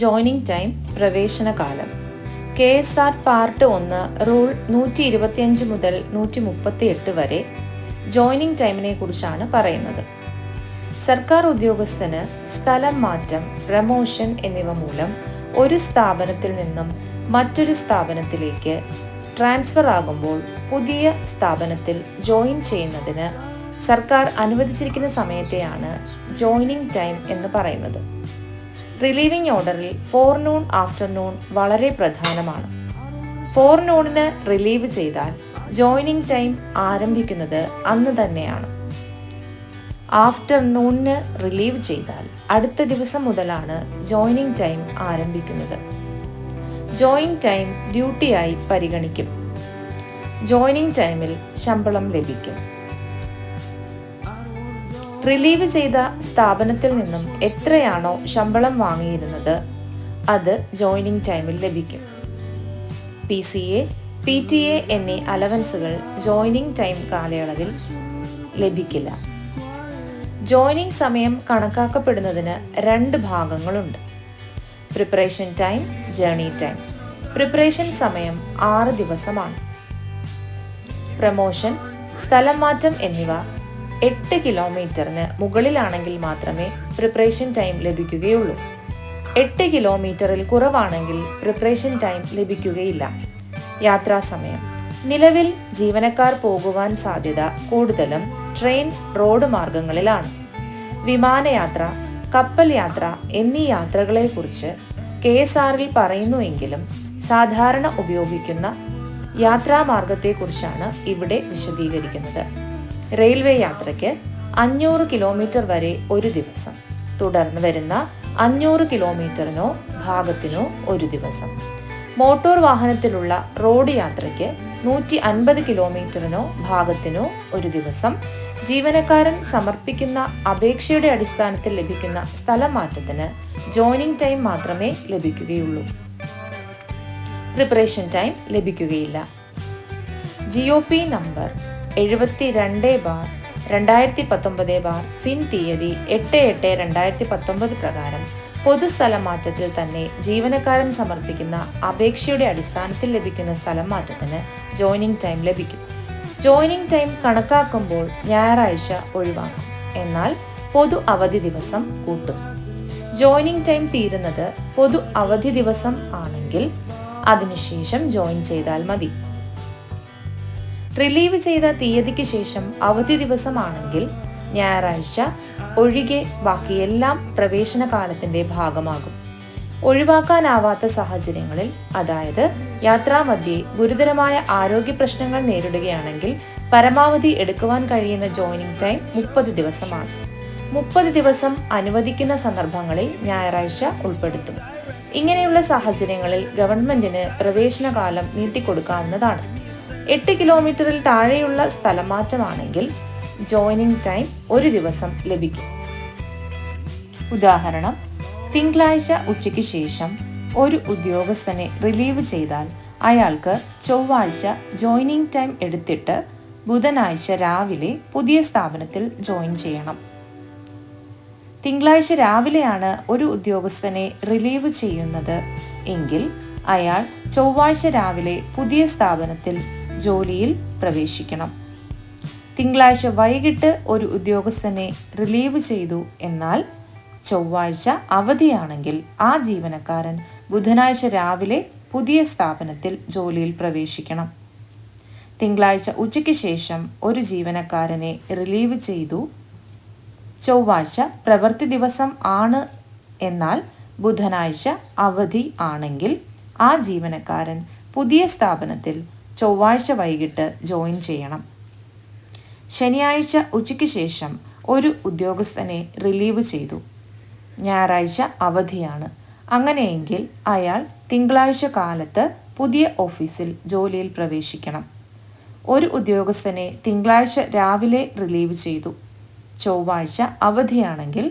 Joining time പ്രവേശനകാലം KSR part 1 rule 125 മുതൽ 138 വരെ ജോയിനിങ് ടൈമിനെ കുറിച്ചാണ് പറയുന്നത്. സർക്കാർ ഉദ്യോഗസ്ഥന് സ്ഥലം മാറ്റം, പ്രമോഷൻ എന്നിവ മൂലം ഒരു സ്ഥാപനത്തിൽ നിന്നും മറ്റൊരു സ്ഥാപനത്തിലേക്ക് ട്രാൻസ്ഫർ ആകുമ്പോൾ പുതിയ സ്ഥാപനത്തിൽ ജോയിൻ ചെയ്യുന്നതിന് സർക്കാർ അനുവദിച്ചിരിക്കുന്ന സമയത്തെയാണ് ജോയിനിങ് ടൈം എന്ന് പറയുന്നത്. റിലീവിംഗ് ഓർഡറിൽ ഫോർനൂൺ, ആഫ്റ്റർനൂൺ വളരെ പ്രധാനമാണ്. ഫോർനൂണിന് റിലീവ് ചെയ്താൽ ജോയിനിങ് ടൈം ആരംഭിക്കുന്നത് അന്ന് തന്നെയാണ്. ആഫ്റ്റർനൂണിന് റിലീവ് ചെയ്താൽ അടുത്ത ദിവസം മുതലാണ് ജോയിനിങ് ടൈം ആരംഭിക്കുന്നത്. ജോയിനിങ് ടൈം ഡ്യൂട്ടിയായി പരിഗണിക്കും. ജോയിനിങ് ടൈമിൽ ശമ്പളം ലഭിക്കും. റിലീവ് ചെയ്ത സ്ഥാപനത്തിൽ നിന്നും എത്രയാണോ ശമ്പളം വാങ്ങിയിരുന്നത് അത് ജോയിനിങ് ടൈമിൽ ലഭിക്കും. PCA, PTA എന്നീ അലവൻസുകൾ ജോയിനിങ് ടൈം കാലയളവിൽ ലഭിക്കില്ല. ജോയിനിങ് സമയം കണക്കാക്കപ്പെടുന്നതിന് 2 ഭാഗങ്ങളുണ്ട്: preparation time, journey time. Preparation സമയം 6 ദിവസമാണ്. പ്രമോഷൻ, സ്ഥലം മാറ്റം എന്നിവ 8 കിലോമീറ്ററിന് മുകളിലാണെങ്കിൽ മാത്രമേ പ്രിപ്പറേഷൻ ടൈം ലഭിക്കുകയുള്ളൂ. 8 കിലോമീറ്ററിൽ കുറവാണെങ്കിൽ പ്രിപ്പറേഷൻ ടൈം ലഭിക്കുകയില്ല. യാത്രാസമയം. നിലവിൽ ജീവനക്കാർ പോകുവാൻ സാധ്യത കൂടുതലും ട്രെയിൻ, റോഡ് മാർഗങ്ങളിലാണ്. വിമാനയാത്ര, കപ്പൽ യാത്ര എന്നീ യാത്രകളെക്കുറിച്ച് KSRൽ പറയുന്നുവെങ്കിലും സാധാരണ ഉപയോഗിക്കുന്ന യാത്രാമാർഗത്തെക്കുറിച്ചാണ് ഇവിടെ വിശദീകരിക്കുന്നത്. റെയിൽവേ യാത്രയ്ക്ക് 500 കിലോമീറ്റർ വരെ ഒരു ദിവസം, തുടർന്ന് വരുന്ന 500 കിലോമീറ്ററിനോ ഭാഗത്തിനോ ഒരു ദിവസം. മോട്ടോർ വാഹനത്തിലുള്ള റോഡ് യാത്രയ്ക്ക് 150 കിലോമീറ്ററിനോ ഭാഗത്തിനോ ഒരു ദിവസം. ജീവനക്കാരൻ സമർപ്പിക്കുന്ന അപേക്ഷയുടെ അടിസ്ഥാനത്തിൽ ലഭിക്കുന്ന സ്ഥലം മാറ്റത്തിന് ജോയിനിങ് ടൈം മാത്രമേ ലഭിക്കുകയുള്ളൂ. പ്രിപ്പറേഷൻ ടൈം ലഭിക്കുകയില്ല. GOP നമ്പർ 72/2019 ഫിൻ തീയതി 8/8/2019 പ്രകാരം പൊതുസ്ഥലം മാറ്റത്തിൽ തന്നെ ജീവനക്കാരൻ സമർപ്പിക്കുന്ന അപേക്ഷയുടെ അടിസ്ഥാനത്തിൽ ലഭിക്കുന്ന സ്ഥലം മാറ്റത്തിന് ജോയിനിങ് ടൈം ലഭിക്കും. ജോയിനിങ് ടൈം കണക്കാക്കുമ്പോൾ ഞായറാഴ്ച ഒഴിവാക്കും, എന്നാൽ പൊതു അവധി ദിവസം കൂട്ടും. ജോയിനിങ് ടൈം തീരുന്നത് പൊതു അവധി ദിവസം ആണെങ്കിൽ അതിനുശേഷം ജോയിൻ ചെയ്താൽ മതി. റിലീവ് ചെയ്ത തീയതിക്ക് ശേഷം അവധി ദിവസമാണെങ്കിൽ ഞായറാഴ്ച ഒഴികെ ബാക്കിയെല്ലാം പ്രവേശന കാലത്തിന്റെ ഭാഗമാകും. ഒഴിവാക്കാനാവാത്ത സാഹചര്യങ്ങളിൽ, അതായത് യാത്രാമധ്യേ ഗുരുതരമായ ആരോഗ്യ പ്രശ്നങ്ങൾ നേരിടുകയാണെങ്കിൽ പരമാവധി എടുക്കുവാൻ കഴിയുന്ന ജോയിനിങ് ടൈം 30 ദിവസമാണ്. 30 ദിവസം അനുവദിക്കുന്ന സന്ദർഭങ്ങളിൽ ഞായറാഴ്ച ഉൾപ്പെടുത്തും. ഇങ്ങനെയുള്ള സാഹചര്യങ്ങളിൽ ഗവൺമെന്റിന് പ്രവേശനകാലം നീട്ടിക്കൊടുക്കാവുന്നതാണ്. 8 കിലോമീറ്ററിൽ താഴെയുള്ള സ്ഥലം മാറ്റമാണെങ്കിൽ ജോയിനിങ് ടൈം ഒരു ദിവസം ലഭിക്കും. ഉദാഹരണം: തിങ്കളാഴ്ച ഉച്ചയ്ക്ക് ശേഷം ഒരു ഉദ്യോഗസ്ഥനെ റിലീവ് ചെയ്താൽ അയാൾക്ക് ചൊവ്വാഴ്ച ജോയിനിങ് ടൈം എടുത്തിട്ട് ബുധനാഴ്ച രാവിലെ പുതിയ സ്ഥാപനത്തിൽ ജോയിൻ ചെയ്യണം. തിങ്കളാഴ്ച രാവിലെയാണ് ഒരു ഉദ്യോഗസ്ഥനെ റിലീവ് ചെയ്യുന്നത് എങ്കിൽ അയാൾ ചൊവ്വാഴ്ച രാവിലെ പുതിയ സ്ഥാപനത്തിൽ ജോലിയിൽ പ്രവേശിക്കണം. തിങ്കളാഴ്ച വൈകിട്ട് ഒരു ഉദ്യോഗസ്ഥനെ റിലീവ് ചെയ്തു, എന്നാൽ ചൊവ്വാഴ്ച അവധിയാണെങ്കിൽ ആ ജീവനക്കാരൻ ബുധനാഴ്ച രാവിലെ പുതിയ സ്ഥാപനത്തിൽ ജോലിയിൽ പ്രവേശിക്കണം. തിങ്കളാഴ്ച ഉച്ചയ്ക്ക് ശേഷം ഒരു ജീവനക്കാരനെ റിലീവ് ചെയ്തു, ചൊവ്വാഴ്ച പ്രവൃത്തി ദിവസം ആണ്, എന്നാൽ ബുധനാഴ്ച അവധി ആണെങ്കിൽ ആ ജീവനക്കാരൻ പുതിയ സ്ഥാപനത്തിൽ ചൊവ്വാഴ്ച വൈകിട്ട് ജോയിൻ ചെയ്യണം. ശനിയാഴ്ച ഉച്ചയ്ക്ക് ശേഷം ഒരു ഉദ്യോഗസ്ഥനെ റിലീവ് ചെയ്തു, ഞായറാഴ്ച അവധിയാണ്. അങ്ങനെയെങ്കിൽ അയാൾ തിങ്കളാഴ്ച കാലത്ത് പുതിയ ഓഫീസിൽ ജോലിയിൽ പ്രവേശിക്കണം. ഒരു ഉദ്യോഗസ്ഥനെ തിങ്കളാഴ്ച രാവിലെ റിലീവ് ചെയ്തു, ചൊവ്വാഴ്ച അവധിയാണെങ്കിൽ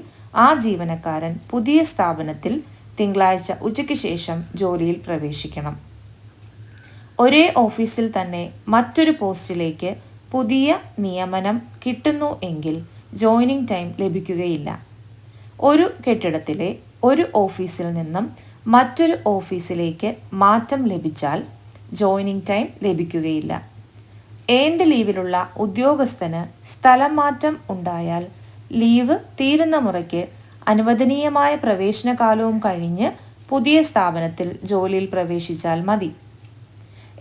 ആ ജീവനക്കാരൻ പുതിയ സ്ഥാപനത്തിൽ തിങ്കളാഴ്ച ഉച്ചയ്ക്ക് ശേഷം ജോലിയിൽ പ്രവേശിക്കണം. ഒരേ ഓഫീസിൽ തന്നെ മറ്റൊരു പോസ്റ്റിലേക്ക് പുതിയ നിയമനം കിട്ടുന്നു എങ്കിൽ ജോയിനിങ് ടൈം ലഭിക്കുകയില്ല. ഒരു കെട്ടിടത്തിലെ ഒരു ഓഫീസിൽ നിന്നും മറ്റൊരു ഓഫീസിലേക്ക് മാറ്റം ലഭിച്ചാൽ ജോയിനിങ് ടൈം ലഭിക്കുകയില്ല. ഏൺഡ് ലീവിലുള്ള ഉദ്യോഗസ്ഥന് സ്ഥലം മാറ്റം ഉണ്ടായാൽ ലീവ് തീരുന്ന മുറയ്ക്ക് അനുവദനീയമായ പ്രവേശനകാലവും കഴിഞ്ഞ് പുതിയ സ്ഥാപനത്തിൽ ജോലിയിൽ പ്രവേശിച്ചാൽ മതി.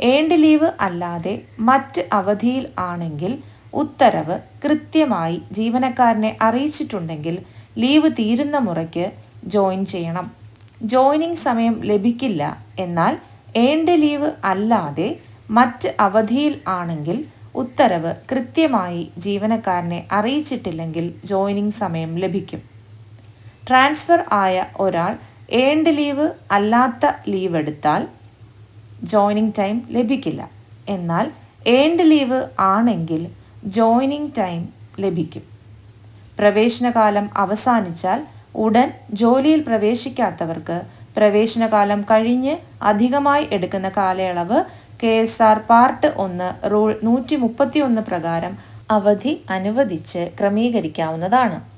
ഏൺഡ് ലീവ് അല്ലാതെ മറ്റ് അവധിയിൽ ആണെങ്കിൽ ഉത്തരവ് കൃത്യമായി ജീവനക്കാരനെ അറിയിച്ചിട്ടുണ്ടെങ്കിൽ ലീവ് തീരുന്ന മുറയ്ക്ക് ജോയിൻ ചെയ്യണം. ജോയിനിങ് സമയം ലഭിക്കില്ല. എന്നാൽ ഏൺഡ് ലീവ് അല്ലാതെ മറ്റ് അവധിയിൽ ആണെങ്കിൽ ഉത്തരവ് കൃത്യമായി ജീവനക്കാരനെ അറിയിച്ചിട്ടില്ലെങ്കിൽ ജോയിനിങ് സമയം ലഭിക്കും. ട്രാൻസ്ഫർ ആയ ഒരാൾ ഏൺഡ് ലീവ് അല്ലാത്ത ലീവ് എടുത്താൽ ജോയിനിങ് ടൈം ലഭിക്കില്ല. എന്നാൽ ഏൺഡ് ലീവ് ആണെങ്കിൽ ജോയിനിങ് ടൈം ലഭിക്കും. പ്രവേശനകാലം അവസാനിച്ചാൽ ഉടൻ ജോലിയിൽ പ്രവേശിക്കാത്തവർക്ക് പ്രവേശനകാലം കഴിഞ്ഞ് അധികമായി എടുക്കുന്ന കാലയളവ് KSR പാർട്ട് 1 റൂൾ 131 പ്രകാരം അവധി അനുവദിച്ച് ക്രമീകരിക്കാവുന്നതാണ്.